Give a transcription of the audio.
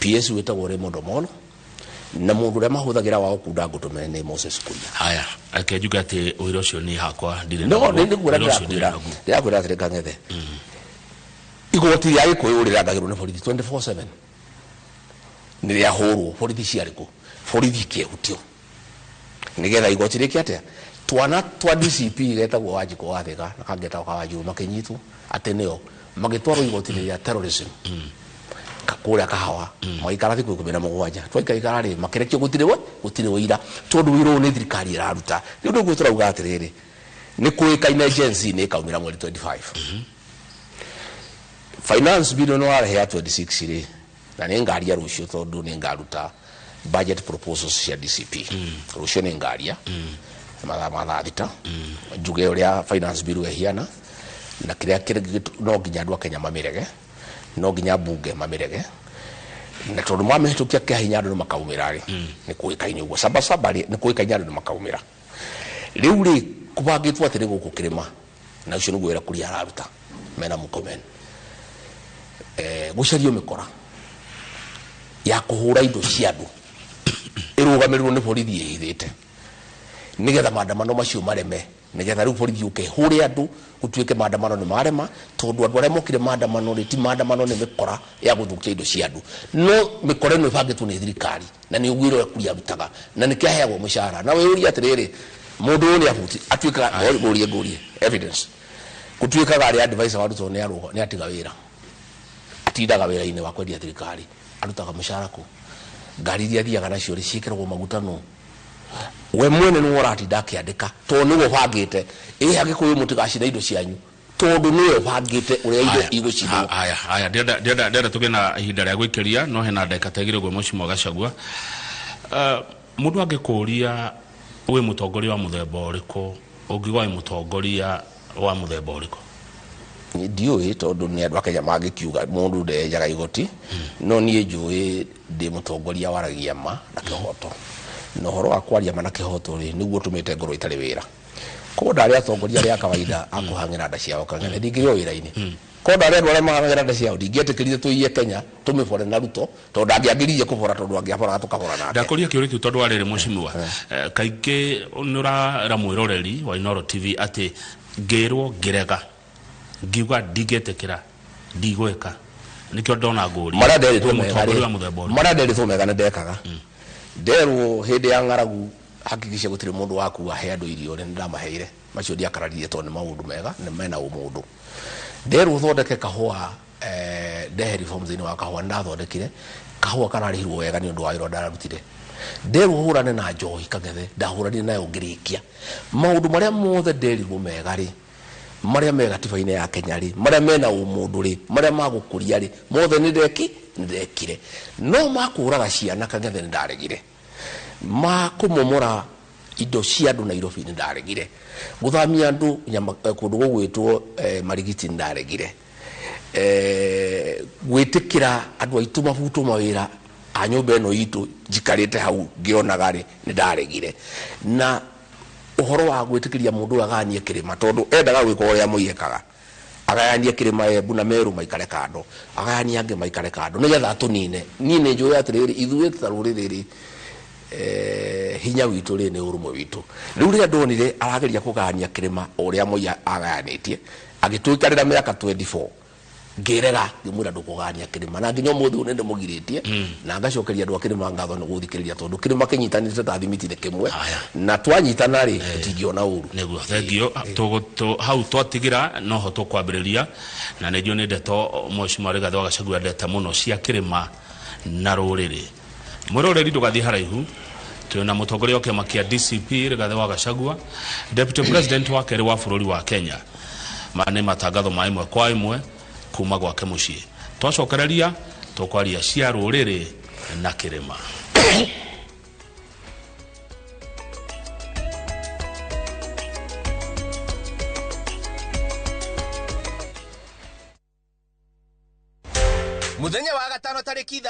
PS wetagwo Raymond Omolo na mundu uria mahuthagira wa okunda ngutume ni Moses Kuria. Haya akejuga ati uira ucio ni hakwa ndire no ndi ngura ndakwira atire kangethe igoti ya ikuyurira ngagirwo ni borithi 24/7 ni ria huru borithi ciariko borithi kiehutio nigetha igoti rikiatia twana twa DCP getagwo Wanjiko wathega na kangeta Wanjiru makinyitu ateneo magitwarwo igoti ria terrorism kakuria kahawa maikara thiku 17 twaika ikarari makirekio gutire wira tondu wiro ni thirikari iraruta riu niguo turauga atiriri ni kuikaina agency ni kaumira mweri 25 finance bill no ara ya 26 ri na ni ngaria rucio tondu ni ngaruta budget proposals cia DCP rucio ni ngaria mathaa thita njuge uria finance bill ehiana na kiria no nginya andu a Kenya mamirege no nginya bunge mamirege na tondu mwamehitukia kihinya andu makaumira ri ni kuikaine uguo saba ni kuikaine andu makaumira riu ri kubangitwo atiri guku kirima na ucio niguo era kuria araruta mena mukomen gucario mikora ya kuhura indo cia andu irugamirwo ni borithi ihithite nigetha maandamano macio mareme nigetha riu borithi uke hure andu gutuike maandamano ni marema tondu andu aria mokire maandamano ri ti maandamano ni mikora ya guthukia indo cia andu no mikora no ibangitwo ni thirikari na ni ugwiro kuria rutaga na ni kiaheagwo mushara na we uri atiriri mundu ni abuti atuika ngurie evidence gutuika gari advisor wa ruto ni atiga wira atindaga wira-ini wa kwendia thirikari arutaga mushara ku ngari iria thiaga nacio ri ciikiragwo maguta no we mwene ni woratinda akiandika tondu niwe bangite agikuyu mutigacina indo cianyu tondu niwe bangite uria indo igucinwo. Haya ndenda tuge na ihinda ria gwikiria no hena ndeka tegire gwe Mheshimiwa Gachagua mundu angikuria we mutongoria wa muthemba uriku ungigwa mutongoria wa muthemba uriku ndioi tondu ni andu a Kenya magikiuga mundu ndejaga igoti no nie njui ndi mutongoria waragia ma na kihoto no horo wa kwaria ma na kihoto ri niguo tumite ngoro itari wira ko ndari atongoria ria kawaida akuhangira nda ciao kang'e ndingiro wira-ini ko ndari andu aria mahangira nda ciao ndingietikirire tuiye Kenya tumibore na Ruto tondu angiagiririe kubora tondu angiabora tukabora nake ndakuria kiuritu tondu arire Mheshimiwa kaingi nura ramwiroreri wa Inoro TV ati ngirwo ngirega ngiuga ndigetekira ndigweka nikyo ndona nguri mara nderi tu megana ndekaga nderu hindi ya ngaragu hakikisha gutire mundu waku ahe andu irio ni ndamaheire macio ndiakararirie tondu maundu mega ni mena umundu nderu thondeke kahua ndehe reforms ni wa kahua ndathondekire kahua kanarihirwo wega ni undu wa wira ndararutire nderu hurane na njohi kagethe ndahurani nayo ngirikia maundu maria mothe nderirwo mega ri maria mega tiba-ine ya Kenya ri maria mena umundu ri maria magukuria ri mothe ni ndekire no makuraga ciana kagethe ndaregire makumomora indo cia andu Nairobi ni ndaregire guthamia andu kundu gugwitwo marigiti ndaregire gwitikira andu aitu mabuto mawira a nyumba eno itu jikarite hau ngionaga ri ni ndaregire na uhoro wa gwitikiria mundu aganie kirima tondu endaga gwika uria muiyekaga agayanie kirima Embu na Meru maikare kando agayanie ange maikare kando nigetha tunine nine njuya atiriri ithuĩ taruriri hinya witu ri ni urumwe witu riu ria ndonire arageria kugania kirima uria muiya agayanĩtie agituikarira miaka 24 ngirega ngimwira ndukugania kirima na nginya muthu nende mugiritie na ngacokeria andu akirima ngatho ni guthikiriria tondu kirima kinyitanite ta thimitine kimwe na twanyitana ri tutingiona uru niguo thengio hau twatigira no ho tukwambiriria na ndio ni ndeto Mheshimiwa Rigathi wa Gachagua ndeta muno cia kirima na ruriri muroreri ndugathi haraihu tuna mutongoria wa kiama kia DCP Rigathi wa Gachagua Deputy President wa keri wa bururi wa Kenya mane matangatho ma imwe kwa imwe kuma gwake mucii twacokereria tukwaria cia ruriri na kirima muthenya wa gatano tariki